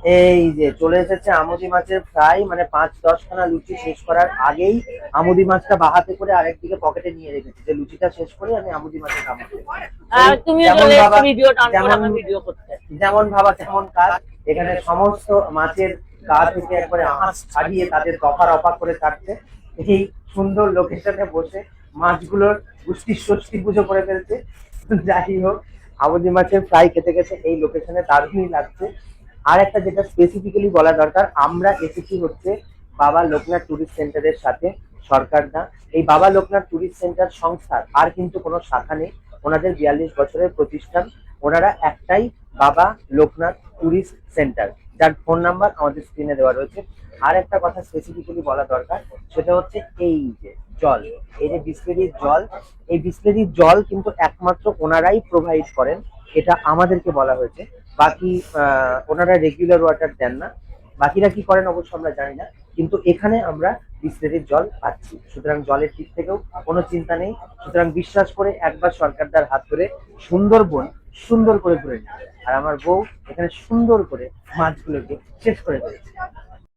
এই যে চলে এসেছে আমুদি মাছের ফ্রাই, মানে 5-10 খানা লুচি শেষ করার আগেই আমুদি মাছটা বাহাতে করে আরেকদিকে পকেটে নিয়ে রেখেছি যে লুচিটা শেষ করে আমি আমুদি মাছের কামড় দেবো। আর তুমিও যেমন চলে ভাবা এসছো ভিডিও টান করে যেমন আমার ভিডিও করতে। যেমন ভাবা তেমন কাজ। এখানে সমস্ত মাছের গা থেকে একবারে আঁশ ছাড়িয়ে তাদের রফা রফা করে কাটছে। এই সুন্দর লোকেশনে বসে মাছগুলোর গুষ্টির ষষ্ঠী পুজো করে ফেলছে। যাই হোক, আমুদি মাছের ফ্রাই খেতে খেতে এই লোকেশনে দারুণই লাগছে। আর একটা যেটা স্পেসিফিক্যালি বলা দরকার, আমরা এসেছি হচ্ছে বাবা লোকনাথ টুরিস্ট সেন্টারের সাথে। সরকার না, এই বাবা লোকনাথ টুরিস্ট সেন্টার সংস্থার আর কিন্তু কোনো শাখা নেই। ওনাদের 42 বছরের প্রতিষ্ঠান। ওনারা একটাই বাবা লোকনাথ টুরিস্ট সেন্টার, যার ফোন নাম্বার আমাদের স্ক্রিনে দেওয়া রয়েছে। আর একটা কথা স্পেসিফিক্যালি বলা দরকার, সেটা হচ্ছে এই যে জল, এই যে বিসলেরির জল, এই বিসলেরির জল কিন্তু একমাত্র ওনারাই প্রোভাইড করেন, এটা আমাদেরকে বলা হয়েছে। বাকি ওনারা রেগুলার ওয়াটার দেন না। বাকিরা কি করেন অবশ্য আমরা জানি না, কিন্তু এখানে আমরা বিসলেরির জল পাচ্ছি, সুতরাং জলের দিক থেকেও কোনো চিন্তা নেই। সুতরাং বিশ্বাস করে একবার সরকারদার হাত ধরে সুন্দরবন সুন্দর করে ঘুরে নিন। আর আমার বউ এখানে সুন্দর করে মাছগুলোকে শেষ করে দিয়েছে।